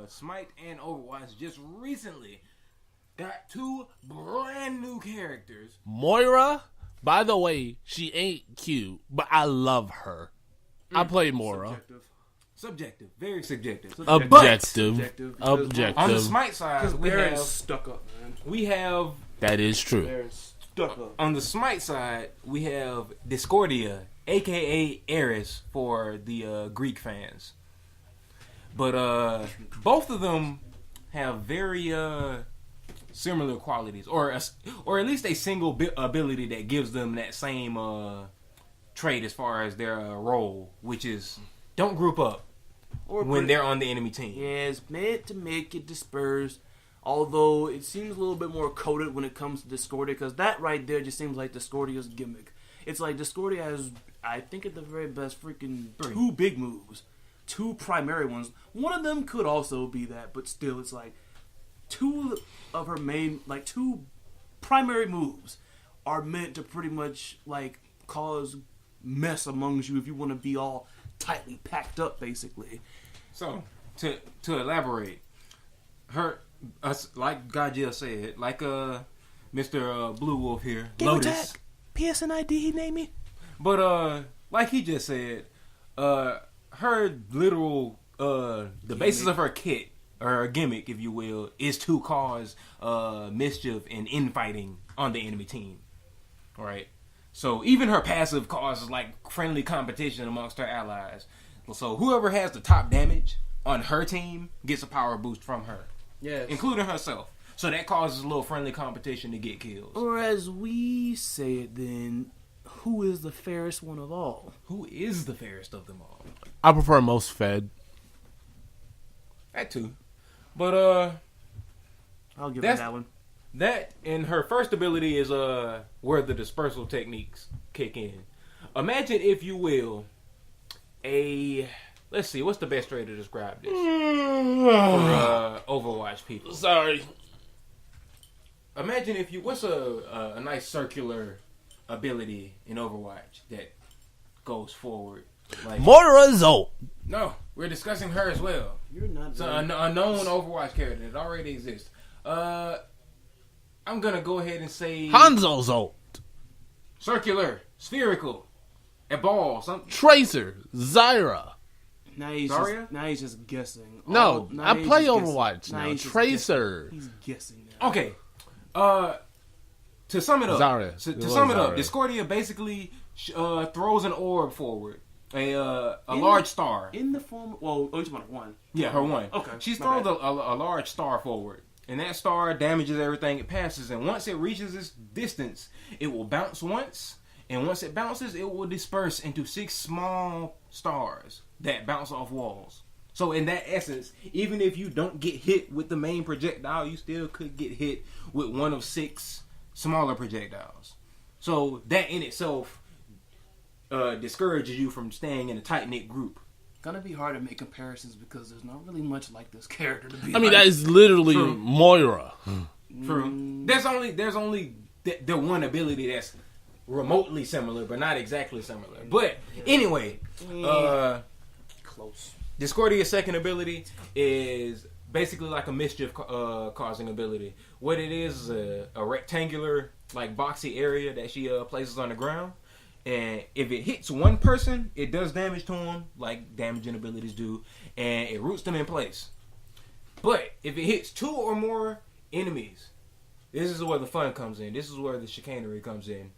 Smite and Overwatch just recently got two brand new characters. Moira, by the way, she ain't cute, but I love her. I played Moira. Subjective, very subjective. Objective. On the Smite side, we have stuck up, man. We have that is true. They're stuck up. On the Smite side, we have Discordia, aka Eris for the Greek fans. But both of them have very similar qualities, or at least a single ability that gives them that same trait as far as their role, which is don't group up when they're on the enemy team. Yeah, it's meant to make it disperse. Although it seems a little bit more coded when it comes to Discordia, because that right there just seems like Discordia's gimmick. It's like Discordia has, I think at the very best, freaking two big moves. Two primary ones. One of them could also be that, but still, it's like two of her main, like two primary moves are meant to pretty much like cause mess amongst you if you want to be all tightly packed up, basically. So to elaborate, her like God just said, like Mr. Blue Wolf here, Game Lotus. Attack. PSNID, he named me. But like he just said, her literal the basis of her kit or her gimmick, if you will, is to cause mischief and infighting on the enemy team. Right? So even her passive causes like friendly competition amongst her allies. So whoever has the top damage on her team gets a power boost from her. Yes. Including herself. So that causes a little friendly competition to get kills. Or as we say it then, who is the fairest one of all? Who is the fairest of them all? I prefer most fed. That too. But I'll give her that one. That and her first ability is where the dispersal techniques kick in. Imagine, if you will, let's see, what's the best way to describe this for Overwatch people? Sorry. Imagine what's a nice circular ability in Overwatch that goes forward? Like, Moira Zolt. No, we're discussing her as well. You're not. So a known Overwatch character that already exists. I'm gonna go ahead and say Hanzo Zolt. Circular, spherical, a ball, something. Tracer, Zyra. Now he's just guessing. No, I play Overwatch now. now. Tracer. He's guessing now. Okay. To sum it up, Zarya. to sum it up, Discordia basically throws an orb forward, a large star in the form. Well, you're talking about one. Yeah, her one. Okay. She throws a large star forward, and that star damages everything it passes. And once it reaches its distance, it will bounce once, and once it bounces, it will disperse into 6 small stars that bounce off walls. So in that essence, even if you don't get hit with the main projectile, you still could get hit with one of 6 smaller projectiles. So that in itself discourages you from staying in a tight-knit group. Gonna be hard to make comparisons because there's not really much like this character to be. I mean, that is literally Moira. True. There's only the one ability that's remotely similar, but not exactly similar. But anyway, close. Discordia's second ability is basically like a mischief causing ability. What it is a rectangular, like boxy area that she places on the ground. And if it hits one person, it does damage to them, like damaging abilities do, and it roots them in place. But if it hits 2 or more enemies, this is where the fun comes in. This is where the chicanery comes in.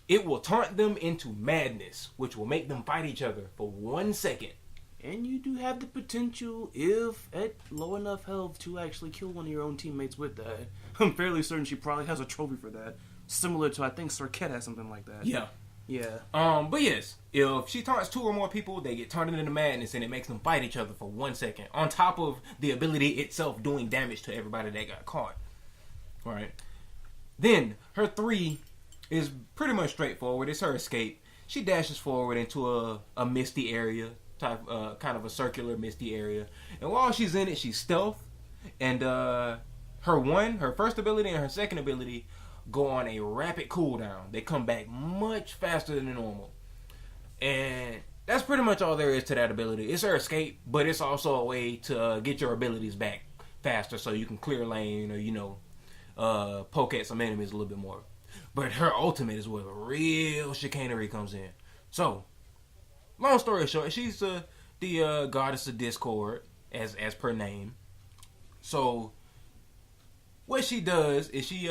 It will taunt them into madness, which will make them fight each other for 1 second. And you do have the potential, if at low enough health, to actually kill one of your own teammates with that. I'm fairly certain she probably has a trophy for that. Similar to, I think, Circuit has something like that. Yeah. Yeah. But yes, if she taunts 2 or more people, they get turned into madness, and it makes them fight each other for 1 second. On top of the ability itself doing damage to everybody that got caught. Right. Then, her 3 is pretty much straightforward. It's her escape. She dashes forward into a misty area. Kind of a circular misty area, and while she's in it, she's stealth, and her first ability and her second ability go on a rapid cooldown. They come back much faster than normal, and that's pretty much all there is to that ability. It's her escape, but it's also a way to get your abilities back faster, so you can clear lane or poke at some enemies a little bit more. But her ultimate is where the real chicanery comes in. So, long story short, she's the goddess of discord, as per name. So, what she does is she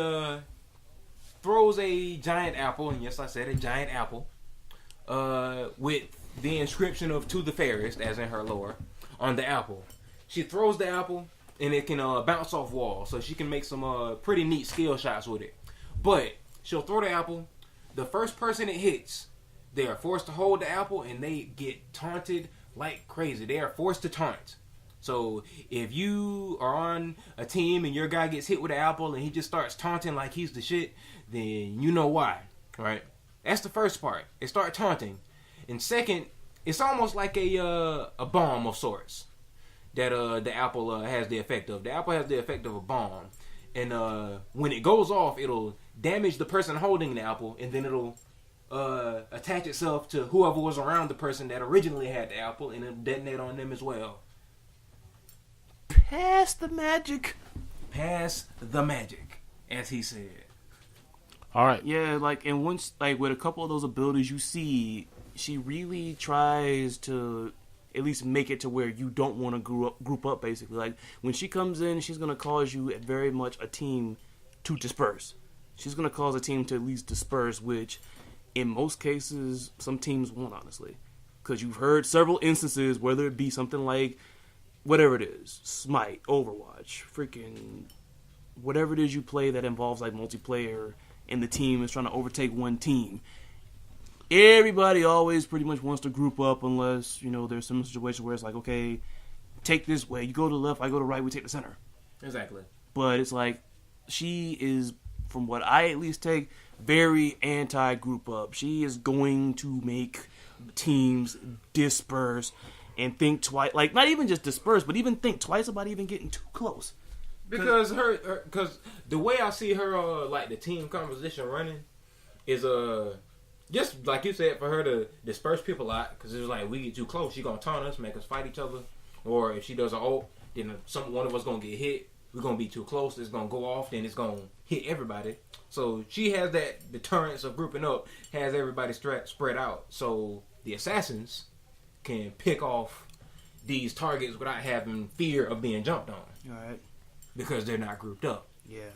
throws a giant apple, and yes, I said a giant apple, with the inscription of "To the Fairest," as in her lore, on the apple. She throws the apple, and it can bounce off walls, so she can make some pretty neat skill shots with it. But she'll throw the apple. The first person it hits, they are forced to hold the apple, and they get taunted like crazy. They are forced to taunt. So if you are on a team and your guy gets hit with an apple and he just starts taunting like he's the shit, then you know why, right? That's the first part. They start taunting. And second, it's almost like a bomb of sorts that the apple has the effect of. The apple has the effect of a bomb. And when it goes off, it'll damage the person holding the apple, and then it'll attach itself to whoever was around the person that originally had the apple, and it'll detonate on them as well. Pass the magic. Pass the magic, as he said. All right. Yeah, like, and once, like, with a couple of those abilities, you see she really tries to at least make it to where you don't want to group up, basically. Like, when she comes in, she's going to cause you very much a team to disperse. She's going to cause a team to at least disperse, which, in most cases, some teams won't, honestly. Because you've heard several instances, whether it be something like, whatever it is, Smite, Overwatch, freaking, whatever it is you play that involves, like, multiplayer, and the team is trying to overtake one team. Everybody always pretty much wants to group up unless, there's some situation where it's like, okay, take this way. You go to the left, I go to the right, we take the center. Exactly. But it's like, she is, from what I at least take, very anti-group up. She is going to make teams disperse and think twice. Like, not even just disperse, but even think twice about even getting too close. Because because the way I see her, like the team composition running, is just like you said, for her to disperse people out. Because it's like, we get too close, she gonna taunt us, make us fight each other. Or if she does an ult, then one of us gonna get hit. We're gonna be too close. It's gonna go off, then it's gonna hit everybody. So she has that deterrence of grouping up, has everybody spread out. So the assassins can pick off these targets without having fear of being jumped on. All right. Because they're not grouped up. Yeah.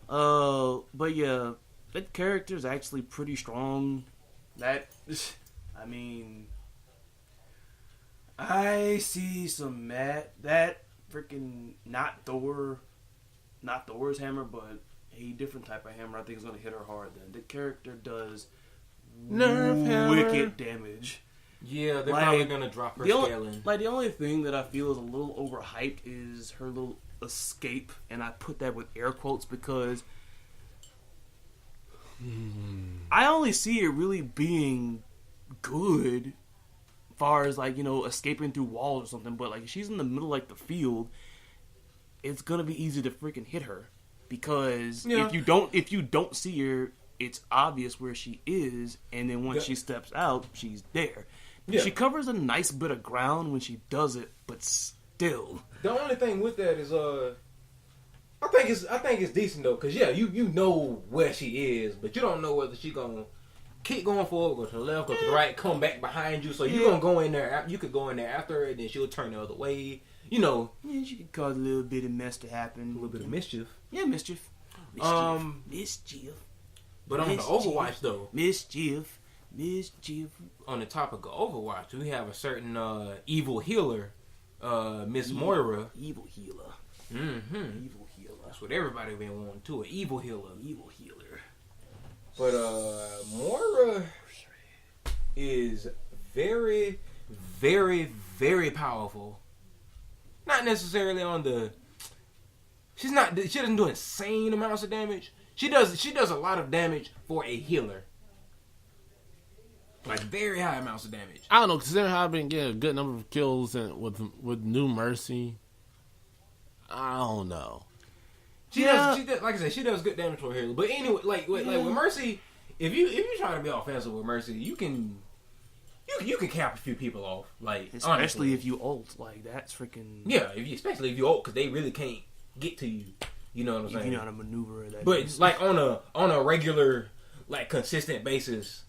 But yeah, that character is actually pretty strong. I see some that freaking not Thor's hammer, but a different type of hammer I think is going to hit her hard then. The character does wicked damage. Yeah, they're probably going to drop her scaling. Like, the only thing that I feel is a little overhyped is her little escape, and I put that with air quotes because I only see it really being good as far as, like, escaping through walls or something, but, like, if she's in the middle, like, the field, it's going to be easy to freaking hit her because if you don't see her, it's obvious where she is, and then once she steps out, she's there. Yeah. She covers a nice bit of ground when she does it, but still. The only thing with that is, I think it's decent though, cause you know where she is, but you don't know whether she gonna keep going forward, go to the left, go to the right, come back behind you. So you're gonna go in there. You could go in there after her, and then she'll turn the other way. Yeah, she could cause a little bit of mess to happen. A little bit of mischief. Yeah, mischief. Mischief. But on the Overwatch though, mischief. On the topic of Overwatch, we have a certain evil healer, Miss Moira. Evil healer. Mm-hmm. Evil healer. That's what everybody been wanting too, an evil healer. Evil healer. But Moira is very, very, very powerful. Not necessarily on the. She doesn't do insane amounts of damage. She does a lot of damage for a healer. Like very high amounts of damage. I don't know, considering how I've been getting a good number of kills with New Mercy. I don't know. She does, like I said, she does good damage for a healer. But anyway, like with Mercy, if you try to be offensive with Mercy, you can you can cap a few people off, like especially honestly. if you ult, like that's freaking especially if you ult, because they really can't get to you. You know what I'm saying? You know how to maneuver that. But like on a regular, like consistent basis,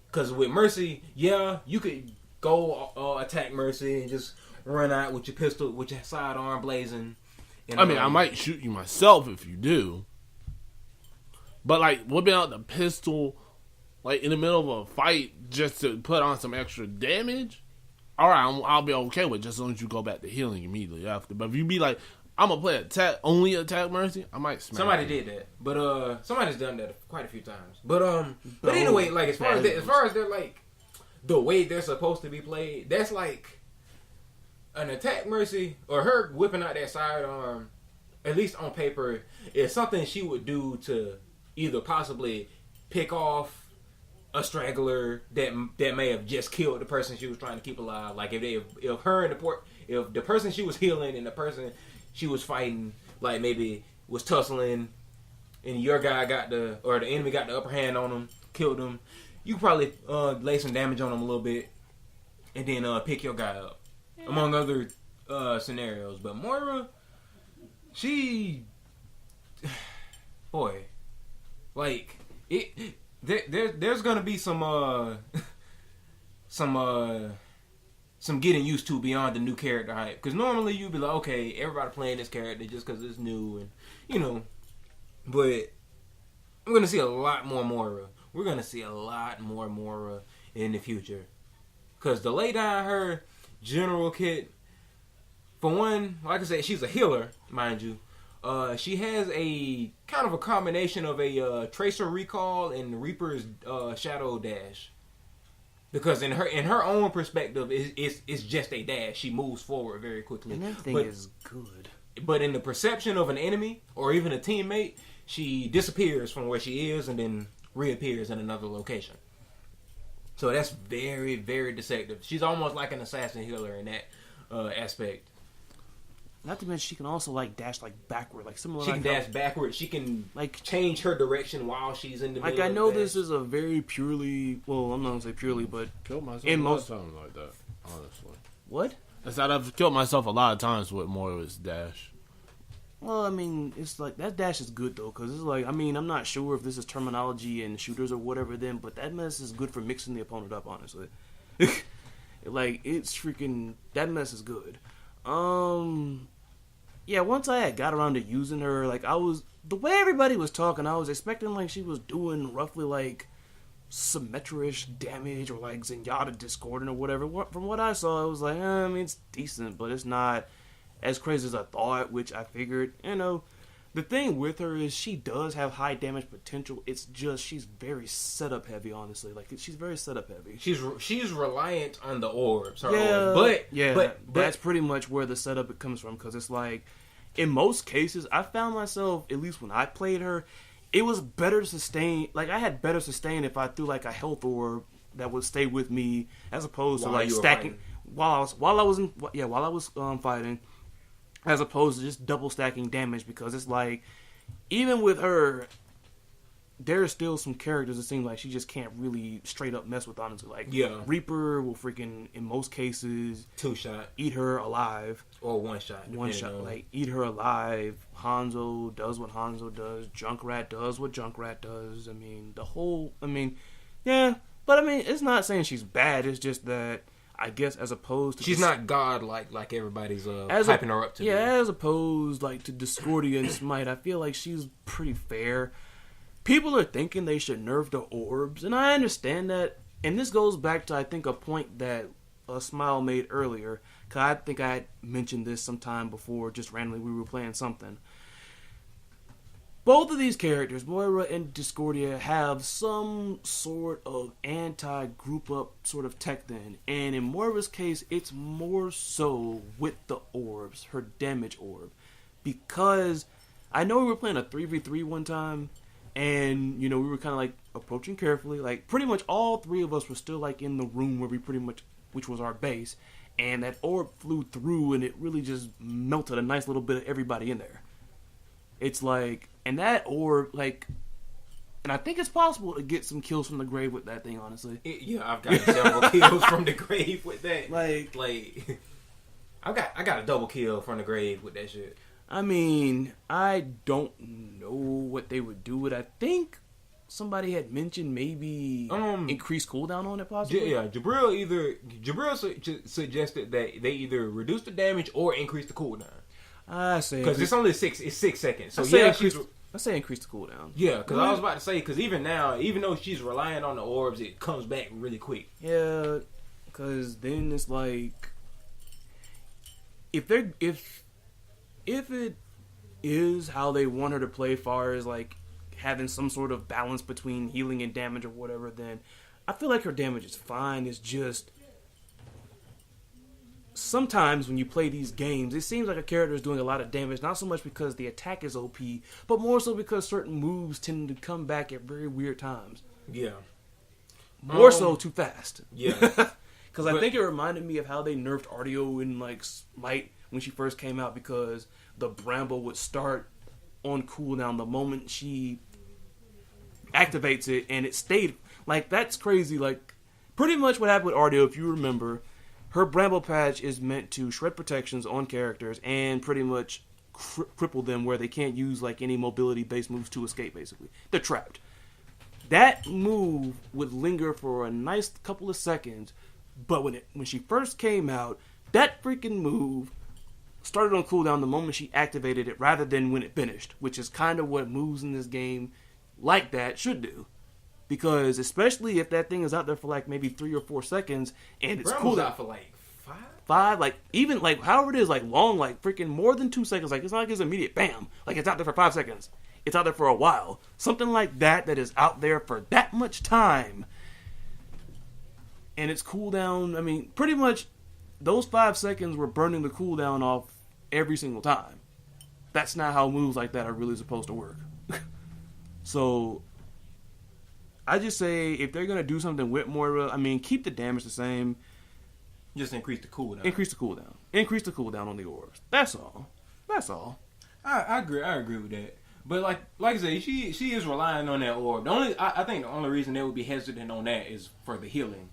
because with Mercy, you could go attack Mercy and just run out with your pistol, with your sidearm blazing. And, I mean, I might shoot you myself if you do. But, like, whipping out the pistol, like, in the middle of a fight just to put on some extra damage, all right, I'll be okay with it, just as long as you go back to healing immediately after. But if you be like, I'm going to play only attack Mercy, I might smack Somebody did that. But, somebody's done that quite a few times. But anyway, like, as far as they're, like, the way they're supposed to be played, that's, like, an attack Mercy, or her whipping out that sidearm, at least on paper, is something she would do to either possibly pick off a straggler that may have just killed the person she was trying to keep alive. Like if the person she was healing and the person she was fighting, like maybe was tussling, and your guy the enemy got the upper hand on him, killed him, you probably lay some damage on him a little bit, and then pick your guy up, among other scenarios. But Moira, she, boy. Like there's gonna be some getting used to beyond the new character hype. Because normally you'd be like, okay, everybody playing this character just because it's new, and But I'm gonna see a lot more Moira. We're gonna see a lot more Moira in the future. Because to lay down her general kit, for one, like I said, she's a healer, mind you. She has a kind of a combination of a Tracer Recall and Reaper's Shadow Dash. Because in her own perspective, it's just a dash. She moves forward very quickly. And that thing is good. But in the perception of an enemy or even a teammate, she disappears from where she is and then reappears in another location. So that's very, very deceptive. She's almost like an assassin healer in that aspect. Not to mention, she can also like dash like backward, like similar. She can dash backward. She can like change her direction while she's in the middle. Like I know this is a very purely, well, I'm not gonna say purely, but killed myself in most times like that. Honestly, what? I said I've killed myself a lot of times with Moira's dash. Well, I mean, it's like that dash is good though, because it's like, I mean, I'm not sure if this is terminology in shooters or whatever, then, but that mess is good for mixing the opponent up. Honestly, like it's freaking that mess is good. Yeah, once I had got around to using her, like the way everybody was talking, I was expecting like she was doing roughly like Symmetra-ish damage or like Zenyatta Discordant or whatever. From what I saw, it was like, I mean, it's decent, but it's not as crazy as I thought, which I figured, The thing with her is she does have high damage potential. It's just she's very setup heavy, honestly. Like she's very setup heavy. She's reliant on the orbs. But but that's pretty much where the setup comes from. Because it's like, in most cases, I found myself, at least when I played her, it was better to sustain. Like I had better sustain if I threw like a health orb that would stay with me, as opposed to like stacking while I was fighting. As opposed to just double stacking damage, because it's like, even with her, there's still some characters that seem like she just can't really straight up mess with, honestly. Like, Reaper will freaking, in most cases, 2-shot, eat her alive. Or 1-shot. 1-shot, like, eat her alive. Hanzo does what Hanzo does. Junkrat does what Junkrat does. I mean, but I mean, it's not saying she's bad, it's just that, I guess, as opposed to... She's not godlike like everybody's hyping her up to. Yeah, as opposed like to Discordia and Smite, I feel like she's pretty fair. People are thinking they should nerf the orbs, and I understand that. And this goes back to, I think, a point that Smile made earlier. Because I think I had mentioned this sometime before, just randomly we were playing something. Both of these characters, Moira and Discordia, have some sort of anti-group up sort of tech then. And in Moira's case, it's more so with the orbs, her damage orb. Because I know we were playing a 3v3 one time, and, we were kind of like approaching carefully. Like, pretty much all three of us were still like in the room where which was our base. And that orb flew through, and it really just melted a nice little bit of everybody in there. It's like, and that orb, like, And I think it's possible to get some kills from the grave with that thing, honestly. Yeah, I've got several kills from the grave with that. Like I got a double kill from the grave with that shit. I mean, I don't know what they would do with it. I think somebody had mentioned maybe increase cooldown on it, possibly. Yeah, Jabril suggested that they either reduce the damage or increase the cooldown. I say because it's only 6 seconds. So I say increase the cooldown. Yeah, because I was about to say, because even now, even though she's relying on the orbs, it comes back really quick. Yeah, because then it's like if it is how they want her to play, far as like having some sort of balance between healing and damage or whatever, then I feel like her damage is fine. It's just sometimes when you play these games, it seems like a character is doing a lot of damage, not so much because the attack is OP, but more so because certain moves tend to come back at very weird times. Yeah. More so too fast. Yeah. Because I think it reminded me of how they nerfed Ardeo in like Smite when she first came out, because the Bramble would start on cooldown the moment she activates it, and it stayed. Like, that's crazy. Like, pretty much what happened with Ardeo, if you remember, her Bramble patch is meant to shred protections on characters and pretty much cripple them where they can't use like any mobility-based moves to escape, basically. They're trapped. That move would linger for a nice couple of seconds, but when she first came out, that freaking move started on cooldown the moment she activated it rather than when it finished, which is kind of what moves in this game like that should do. Because especially if that thing is out there for like maybe 3 or 4 seconds and it's cooldown out for like 5, like even like however it is, like long, like freaking more than 2 seconds. Like it's not like it's immediate bam. Like it's out there for 5 seconds. It's out there for a while. Something like that is out there for that much time. And its cooldown, I mean, pretty much those 5 seconds were burning the cooldown off every single time. That's not how moves like that are really supposed to work. So I just say if they're gonna do something with Moira, I mean, keep the damage the same. Just increase the cooldown. Increase the cooldown. Increase the cooldown on the orbs. That's all. That's all. I agree with that. But like I said, she is relying on that orb. I think the only reason they would be hesitant on that is for the healing.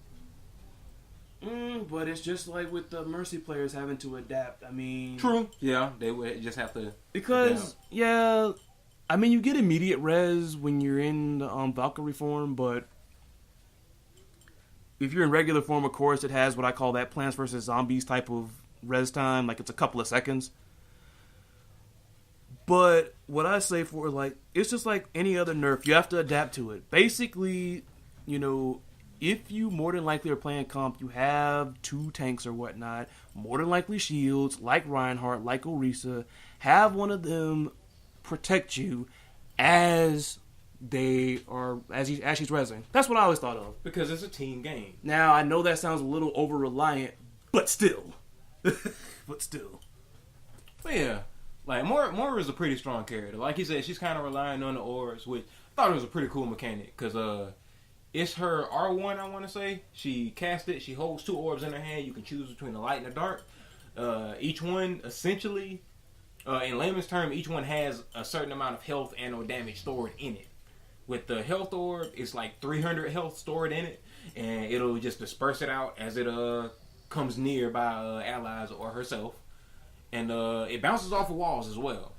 But it's just like with the Mercy players having to adapt. I mean, true. Yeah, they would just have to. Because adapt. yeah, I mean, you get immediate res when you're in Valkyrie form, but if you're in regular form, of course, it has what I call that Plants vs. Zombies type of res time. Like, it's a couple of seconds. But what I say for, like, it's just like any other nerf. You have to adapt to it. Basically, you know, if you more than likely are playing comp, you have 2 tanks or whatnot, more than likely shields, like Reinhardt, like Orisa, have one of them protect you as she's rezzing. That's what I always thought of. Because it's a team game. Now, I know that sounds a little over-reliant, but still. But yeah, like, Moira is a pretty strong character. Like you said, she's kind of relying on the orbs, which I thought it was a pretty cool mechanic. Because it's her R1, I want to say. She casts it. She holds 2 orbs in her hand. You can choose between the light and the dark. Each one, essentially, in layman's term, each one has a certain amount of health and or damage stored in it. With the health orb, it's like 300 health stored in it, and it'll just disperse it out as it comes near by allies or herself. And it bounces off of walls as well,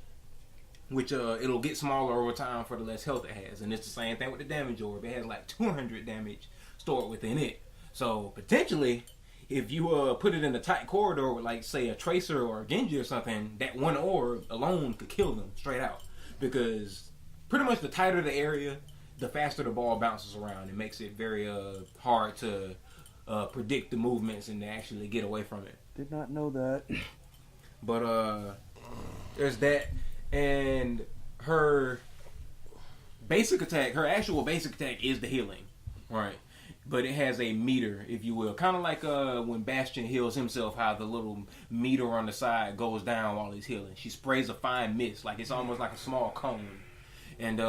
which it'll get smaller over time for the less health it has. And it's the same thing with the damage orb. It has like 200 damage stored within it. So potentially, if you put it in a tight corridor with, like, say, a Tracer or a Genji or something, that one orb alone could kill them straight out. Because pretty much the tighter the area, the faster the ball bounces around. It makes it very hard to predict the movements and to actually get away from it. Did not know that. But there's that. And her basic attack, her actual basic attack is the healing. Right. But it has a meter, if you will. Kind of like when Bastion heals himself, how the little meter on the side goes down while he's healing. She sprays a fine mist. Like, it's almost like a small cone. And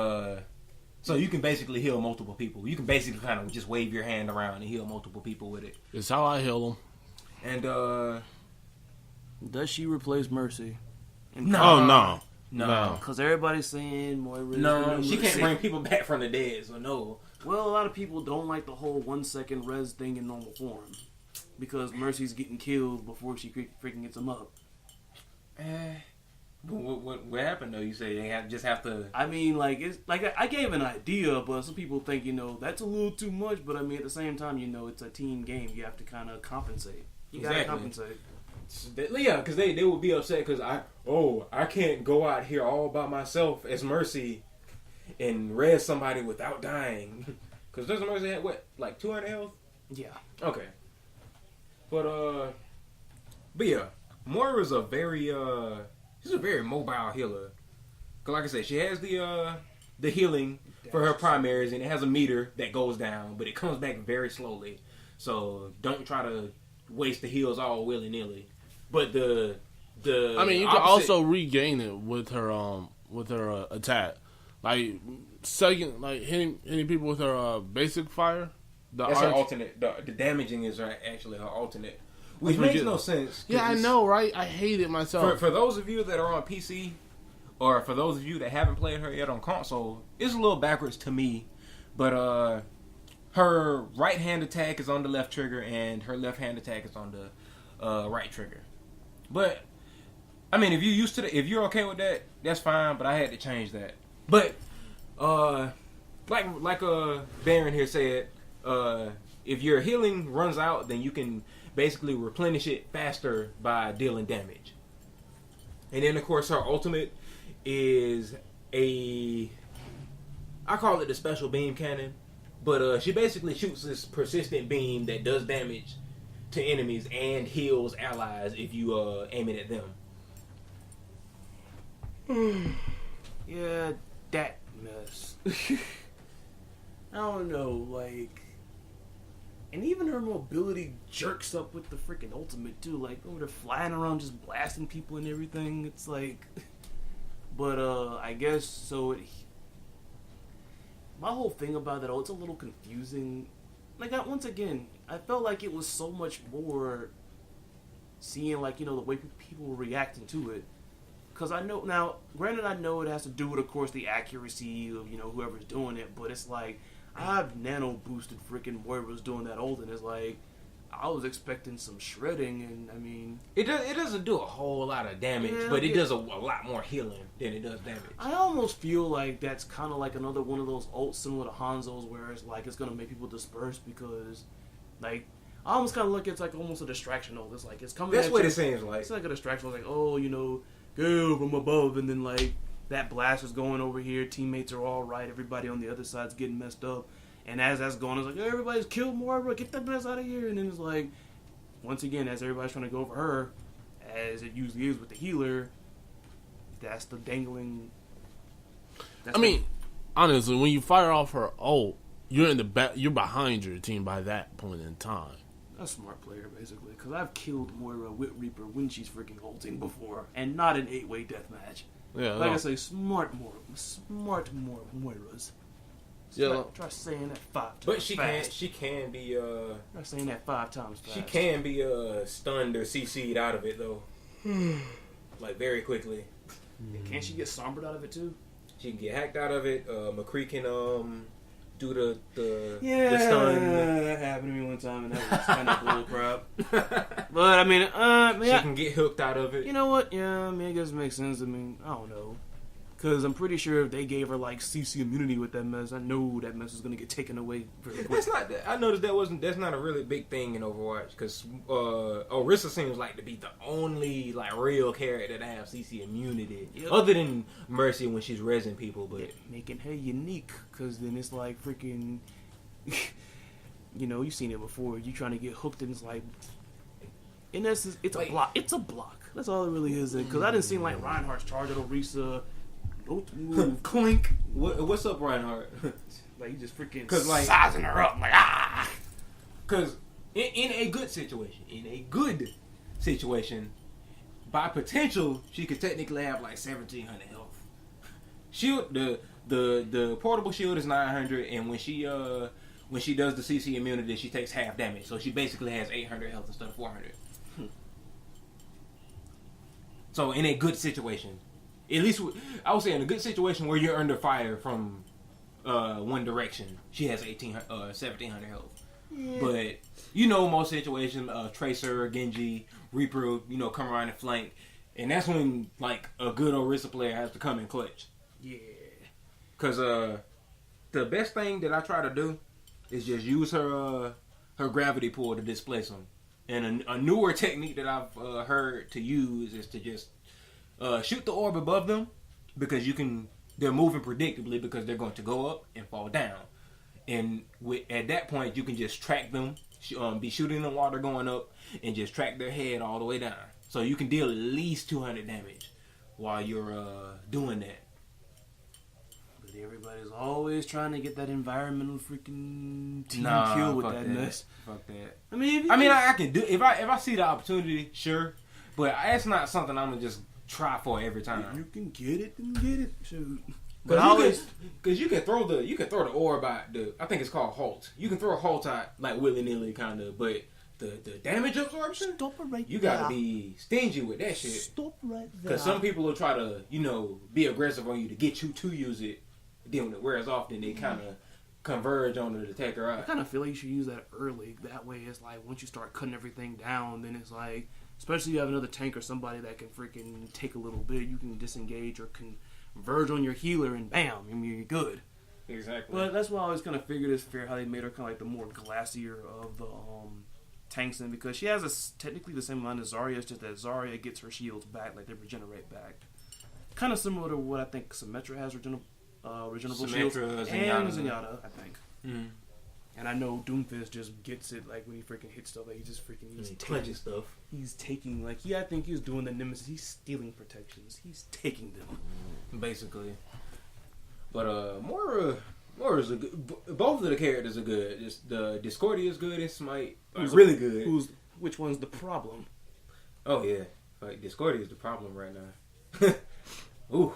so you can basically heal multiple people. You can basically kind of just wave your hand around and heal multiple people with it. It's how I heal them. And does she replace Mercy? No. No. Because everybody's saying Moira. No, she can't bring people back from the dead, so no. Well, a lot of people don't like the whole 1 second res thing in normal form. Because Mercy's getting killed before she freaking gets him up. What happened though? You say they just have to. I mean, like it's like I gave an idea, but some people think that's a little too much. But I mean, at the same time, it's a team game. You have to kind of compensate. You gotta compensate. Yeah, because they would be upset because I can't go out here all by myself as Mercy and res somebody without dying. Because doesn't Mercy have what, like 200 health? Yeah. Okay. But yeah, Moira's a very she's a very mobile healer. Cause like I said, she has the healing for her primaries, and it has a meter that goes down, but it comes back very slowly. So don't try to waste the heals all willy nilly. But the I mean, you can also regain it with her attack, like second, like hitting people with her basic fire. That's her alternate. The damaging is actually her alternate, which makes no sense. Yeah, I know, right? I hate it myself. For those of you that are on PC, or for those of you that haven't played her yet on console, it's a little backwards to me. But her right hand attack is on the left trigger, and her left hand attack is on the right trigger. But I mean, if you're used to if you're okay with that, that's fine. But I had to change that. But like Baron here said. If your healing runs out, then you can basically replenish it faster by dealing damage. And then, of course, her ultimate is I call it the special beam cannon, but she basically shoots this persistent beam that does damage to enemies and heals allies if you aim it at them. Yeah, that mess. I don't know, like... And even her mobility jerks up with the freaking ultimate, too. Like, over there flying around just blasting people and everything. It's like... But, I guess, so... My whole thing about that, it's a little confusing. Like, once again, I felt like it was so much more... Seeing, like, the way people were reacting to it. Because I know... Now, granted, I know it has to do with, of course, the accuracy of, whoever's doing it. But it's like... I've nano boosted freaking Moira's doing that ult, and it's like I was expecting some shredding, and I mean it doesn't do a whole lot of damage, but it does a lot more healing than it does damage. I almost feel like that's kind of like another one of those ults similar to Hanzo's, where it's like it's gonna make people disperse because, like, I almost kind of look it's like almost a distraction ult. It's like it's coming. That's at what you. it seems like. It's like a distraction, like go from above, and then like. That blast is going over here. Teammates are all right. Everybody on the other side's getting messed up. And as that's going, it's like, everybody's killed Moira. Get that mess out of here. And then it's like, once again, as everybody's trying to go for her, as it usually is with the healer, that's the dangling. Honestly, when you fire off her ult, you're in the back. You're behind your team by that point in time. A smart player, basically, because I've killed Moira with Reaper when she's freaking ulting before, and not an 8-way deathmatch. Yeah, like I say, smart Moiras. Yeah, try saying that 5 times. But she can be try saying that 5 times fast. She can be stunned or CC'd out of it though, like very quickly. And can't she get sombered out of it too? She can get hacked out of it. McCree can do the stun. That happened to me one time, and that was kind of bull crap. But I mean, she can get hooked out of it. You know what? Yeah, I mean, I guess it makes sense. I mean, I don't know, because I'm pretty sure if they gave her like CC immunity with that mess, I know that mess was gonna get taken away. That's not. I noticed that's not a really big thing in Overwatch because Orisa seems like to be the only like real character to have CC immunity, other than Mercy when she's rezzing people. But making her unique, because then it's like freaking. You've seen it before. You trying to get hooked, and it's like, in essence, it's a block. It's a block. That's all it really is. Because I didn't see like Reinhardt's charge at Orisa. Don't move. Clink. What's up, Reinhardt? Like, he just freaking sizing her up. Like, Because in a good situation, by potential, she could technically have like 1,700 health. Shield, the portable shield is 900, and when she does the CC immunity, she takes half damage. So she basically has 800 health instead of 400. So in a good situation. At least I would say in a good situation where you're under fire from one direction, she has 1700 health. Yeah. But you know, most situations, Tracer, Genji, Reaper, you know, come around and flank, and that's when like a good Orisa player has to come in clutch. Yeah. Cause the best thing that I try to do is just use her gravity pull to displace them. And a newer technique that I've heard to use is to just shoot the orb above them, because they're moving predictably because they're going to go up and fall down. And at that point, you can just track them, be shooting them while they're going up, and just track their head all the way down. So you can deal at least 200 damage while you're doing that. But everybody's always trying to get that environmental freaking team kill with that mess. Fuck that. I mean, I can do if I see the opportunity, sure, but it's not something I'm gonna just try for every time. If you can get it, then get it. Shoot. Because you can throw the orb out. I think it's called Halt. You can throw a Halt out like willy nilly kind of, but the damage absorption. Stop it right You gotta be stingy with that shit. Stop right there. Because some people will try to be aggressive on you to get you to use it. Then when it wears off, then they kind of converge on it to take her out. I kind of feel like you should use that early. That way, it's like once you start cutting everything down, then it's like, especially if you have another tank or somebody that can freaking take a little bit, you can disengage or converge on your healer, and bam, I mean, you're good. Exactly. But that's why I always kind of figured it's fair how they made her kind of like the more glacier of the tanks, in because she has technically the same amount as Zarya. It's just that Zarya gets her shields back, like they regenerate back. Kind of similar to what I think Symmetra has regenerable shields, and Zenyatta, I think. Mm-hmm. And I know Doomfist just gets it, like when he freaking hits stuff, like he just freaking taking stuff. He's taking, like, I think he's doing the Nemesis. He's stealing protections. He's taking them, basically. But Moira's a good. Both of the characters are good. Just the Discordia is good and Smite are really good. Which one's the problem? Oh yeah, like Discordia is the problem right now. Ooh.